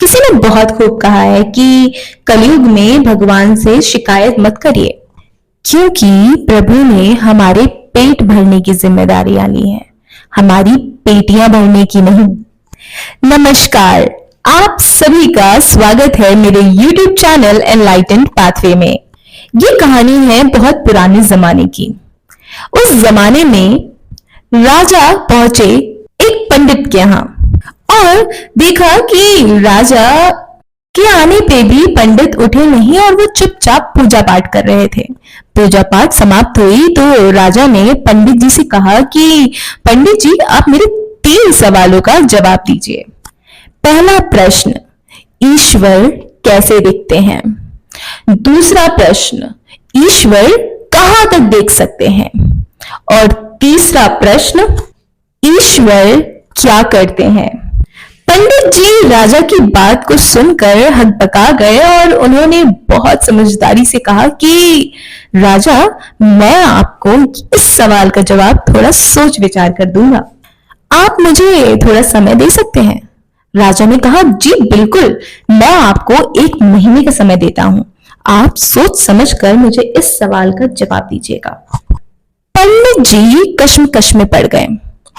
किसी ने बहुत खूब कहा है कि कलयुग में भगवान से शिकायत मत करिए, क्योंकि प्रभु ने हमारे पेट भरने की जिम्मेदारियां ली है, हमारी पेटियां भरने की नहीं। नमस्कार, आप सभी का स्वागत है मेरे YouTube चैनल एनलाइटेंड पाथवे में। ये कहानी है बहुत पुराने जमाने की। उस जमाने में राजा पहुंचे एक पंडित के यहाँ और देखा कि राजा के आने पे भी पंडित उठे नहीं और वो चुपचाप पूजा पाठ कर रहे थे। पूजा पाठ समाप्त हुई तो राजा ने पंडित जी से कहा कि पंडित जी, आप मेरे 3 सवालों का जवाब दीजिए। पहला प्रश्न, ईश्वर कैसे दिखते हैं? दूसरा प्रश्न, ईश्वर कहां तक देख सकते हैं? और तीसरा प्रश्न, ईश्वर क्या करते हैं? पंडित जी राजा की बात को सुनकर हकबका गए और उन्होंने बहुत समझदारी से कहा कि राजा, मैं आपको इस सवाल का जवाब थोड़ा सोच विचार कर दूंगा, आप मुझे थोड़ा समय दे सकते हैं? राजा ने कहा, जी बिल्कुल, मैं आपको 1 महीने का समय देता हूं, आप सोच समझकर मुझे इस सवाल का जवाब दीजिएगा। पंडित जी कश्मकश में पड़ गए।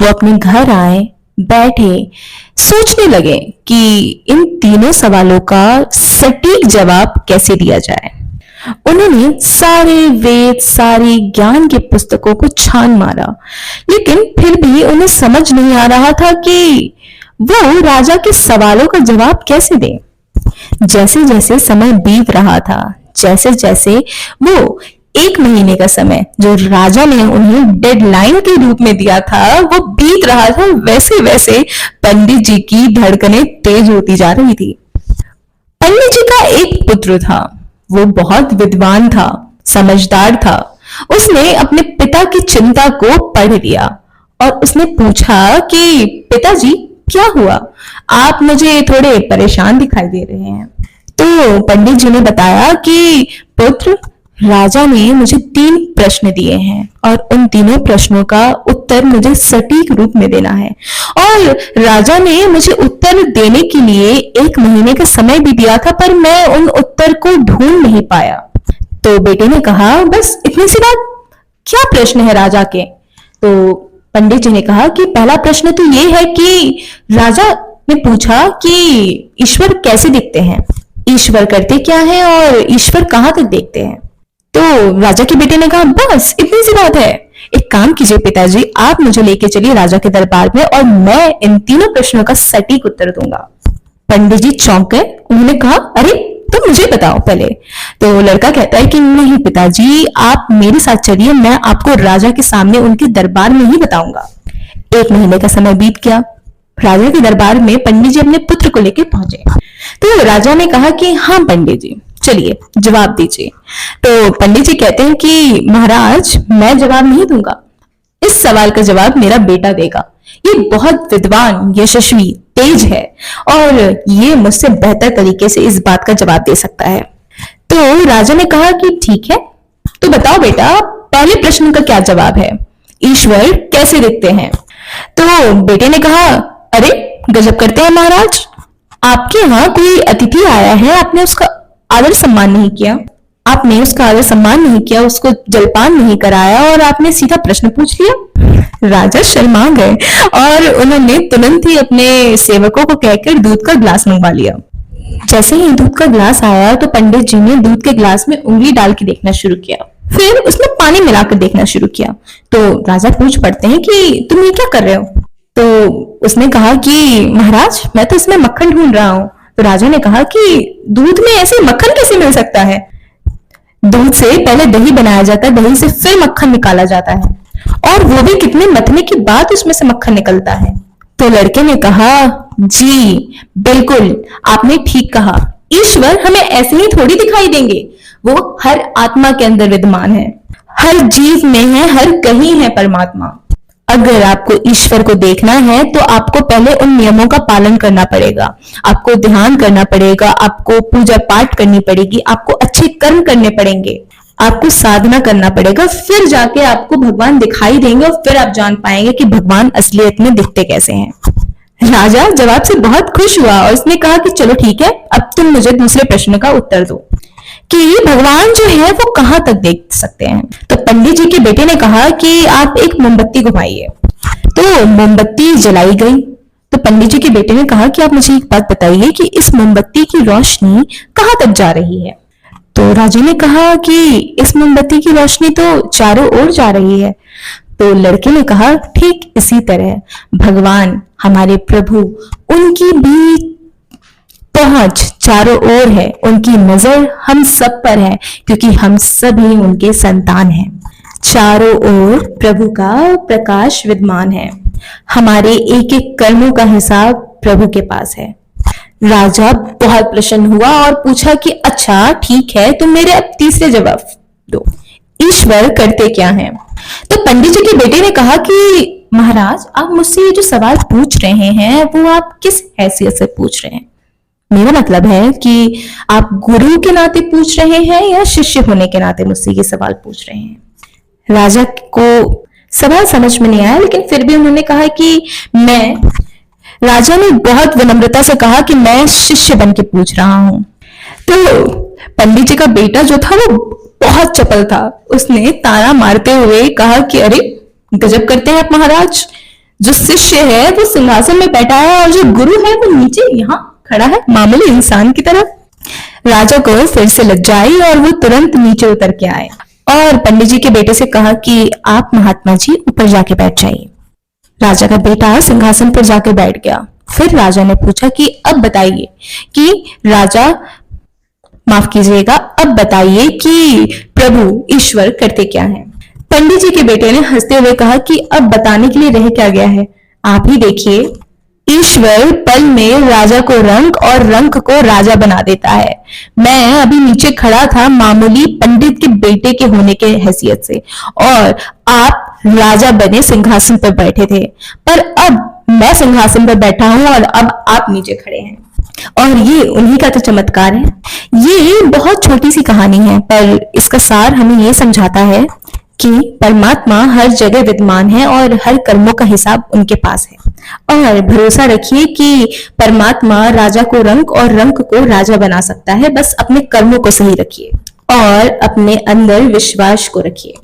वो अपने घर आए, बैठे, सोचने लगे कि इन तीनों सवालों का सटीक जवाब कैसे दिया जाए। उन्होंने सारे वेद, सारी ज्ञान की पुस्तकों को छान मारा, लेकिन फिर भी उन्हें समझ नहीं आ रहा था कि वो राजा के सवालों का जवाब कैसे दें। जैसे जैसे समय बीत रहा था, जैसे जैसे वो 1 महीने का समय जो राजा ने उन्हें डेडलाइन के रूप में दिया था वो बीत रहा था, वैसे वैसे पंडित जी की धड़कनें तेज होती जा रही थी। पंडित जी का एक पुत्र था, वो बहुत विद्वान था, समझदार था। उसने अपने पिता की चिंता को पढ़ लिया और उसने पूछा कि पिताजी, क्या हुआ? आप मुझे थोड़े परेशान दिखाई दे रहे हैं। तो पंडित जी ने बताया कि पुत्र, राजा ने मुझे 3 प्रश्न दिए हैं और उन तीनों प्रश्नों का उत्तर मुझे सटीक रूप में देना है, और राजा ने मुझे उत्तर देने के लिए 1 महीने का समय भी दिया था, पर मैं उन उत्तर को ढूंढ नहीं पाया। तो बेटे ने कहा, बस इतनी सी बात? क्या प्रश्न है राजा के? तो पंडित जी ने कहा कि पहला प्रश्न तो ये है कि राजा ने पूछा कि ईश्वर कैसे दिखते हैं, ईश्वर करते क्या है और ईश्वर कहां तक देखते हैं? तो राजा के बेटे ने कहा, बस इतनी सी बात है। एक काम कीजिए पिताजी, आप मुझे लेके चलिए राजा के दरबार में और मैं इन तीनों प्रश्नों का सटीक उत्तर दूंगा। पंडित जी चौंक गए। उन्होंने कहा, अरे तो मुझे बताओ पहले। तो लड़का कहता है कि नहीं पिताजी, आप मेरे साथ चलिए, मैं आपको राजा के सामने उनके दरबार में ही बताऊंगा। 1 महीने का समय बीत गया। राजा के दरबार में पंडित जी अपने पुत्र को लेकर पहुंचे। तो राजा ने कहा कि हाँ पंडित जी, चलिए जवाब दीजिए। तो पंडित जी कहते हैं कि महाराज, मैं जवाब नहीं दूंगा, इस सवाल का जवाब मेरा बेटा देगा। ये बहुत विद्वान, यशस्वी, तेज है और ये मुझसे बेहतर तरीके से इस बात का जवाब दे सकता है। तो राजा ने कहा कि ठीक है, तो बताओ बेटा, पहले प्रश्न का क्या जवाब है? ईश्वर कैसे दिखते हैं? तो बेटे ने कहा, अरे गजब करते हैं महाराज, आपके यहाँ कोई अतिथि आया है, आपने उसका आदर सम्मान नहीं किया, आपने उसका आदर सम्मान नहीं किया, उसको जलपान नहीं कराया और आपने सीधा प्रश्न पूछ लिया। राजा शर्मा गए और उन्होंने तुरंत ही अपने सेवकों को कहकर दूध का ग्लास मंगवा लिया। जैसे ही दूध का ग्लास आया तो पंडित जी ने दूध के ग्लास में उंगली डाल के देखना शुरू किया, फिर उसमें पानी मिलाकर देखना शुरू किया। तो राजा पूछ पड़ते हैं कि तुम ये क्या कर रहे हो? तो उसने कहा कि महाराज, मैं तो इसमें मक्खन ढूंढ रहा हूँ। तो राजा ने कहा कि दूध में ऐसे मक्खन कैसे मिल सकता है? दूध से पहले दही बनाया जाता है, दही से फिर मक्खन निकाला जाता है, और वो भी कितने मथने के बाद उसमें से मक्खन निकलता है। तो लड़के ने कहा, जी बिल्कुल, आपने ठीक कहा, ईश्वर हमें ऐसे ही थोड़ी दिखाई देंगे, वो हर आत्मा के अंदर विद्यमान है, हर जीव में है, हर कहीं है परमात्मा। अगर आपको ईश्वर को देखना है तो आपको पहले उन नियमों का पालन करना पड़ेगा, आपको ध्यान करना पड़ेगा, आपको पूजा पाठ करनी पड़ेगी, आपको अच्छे कर्म करने पड़ेंगे, आपको साधना करना पड़ेगा, फिर जाके आपको भगवान दिखाई देंगे और फिर आप जान पाएंगे कि भगवान असलियत में दिखते कैसे हैं। राजा जवाब से बहुत खुश हुआ और उसने कहा कि चलो ठीक है, अब तुम मुझे दूसरे प्रश्न का उत्तर दो कि भगवान जो है वो कहाँ तक देख सकते हैं। तो पंडित जी के बेटे ने कहा कि आप एक मोमबत्ती घुमाइए। तो मोमबत्ती जलाई गई। तो पंडित जी के बेटे ने कहा कि आप मुझे एक बात बताइए कि इस मोमबत्ती की रोशनी कहाँ तक जा रही है। तो राजा ने कहा कि इस मोमबत्ती की रोशनी तो चारों ओर जा रही है। तो लड़के ने कहा ठीक इसी तरह भगवान हमारे प्रभु, उनकी भी पहुंच चारों ओर है, उनकी नजर हम सब पर है क्योंकि हम सभी उनके संतान हैं। चारों ओर प्रभु का प्रकाश विद्यमान है। हमारे एक एक कर्मों का हिसाब प्रभु के पास है। राजा बहुत प्रसन्न हुआ और पूछा कि अच्छा ठीक है, तुम मेरे अब तीसरे जवाब दो, ईश्वर करते क्या हैं। तो पंडित जी के बेटे ने कहा कि महाराज, आप मुझसे ये जो सवाल पूछ रहे हैं वो आप किस हैसियत से पूछ रहे हैं? मेरा मतलब है कि आप गुरु के नाते पूछ रहे हैं या शिष्य होने के नाते मुझसे ये सवाल पूछ रहे हैं। राजा को सवाल समझ में नहीं आया, लेकिन फिर भी उन्होंने कहा कि राजा ने बहुत विनम्रता से कहा कि मैं शिष्य बन के पूछ रहा हूं। तो पंडित जी का बेटा जो था वो बहुत चपल था। उसने ताना मारते हुए कहा कि अरे गजब करते हैं आप महाराज, जो शिष्य है वो सिंहासन में बैठा है और जो गुरु है वो नीचे यहाँ खड़ा है मामूली इंसान की तरह। राजा को फिर से लज्जा आई और वो तुरंत नीचे उतर के आए और पंडित जी के बेटे से कहा कि आप महात्मा जी ऊपर जाके बैठ जाइए। राजा का बेटा सिंहासन पर जाके बैठ गया। फिर राजा ने पूछा कि अब बताइए माफ कीजिएगा, अब बताइए कि प्रभु ईश्वर करते क्या हैं। पंडित जी के बेटे ने हंसते हुए कहा कि अब बताने के लिए रह क्या गया है, आप ही देखिए, ईश्वर पल में राजा को रंक और रंक को राजा बना देता है। मैं अभी नीचे खड़ा था मामूली पंडित के बेटे के होने के हैसियत से और आप राजा बने सिंहासन पर बैठे थे, पर अब मैं सिंहासन पर बैठा हूं और अब आप नीचे खड़े हैं। और ये उन्हीं का तो चमत्कार है। ये बहुत छोटी सी कहानी है, पर इसका सार हमें ये समझाता है कि परमात्मा हर जगह विद्यमान है और हर कर्मों का हिसाब उनके पास है। और भरोसा रखिए कि परमात्मा राजा को रंक और रंक को राजा बना सकता है। बस अपने कर्मों को सही रखिए और अपने अंदर विश्वास को रखिए।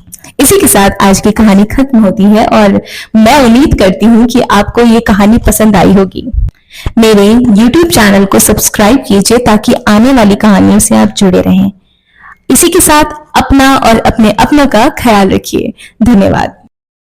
इसी के साथ आज की कहानी खत्म होती है और मैं उम्मीद करती हूँ कि आपको ये कहानी पसंद आई होगी। मेरे YouTube चैनल को सब्सक्राइब कीजिए ताकि आने वाली कहानियों से आप जुड़े रहें। इसी के साथ अपना और अपने अपनों का ख्याल रखिए। धन्यवाद।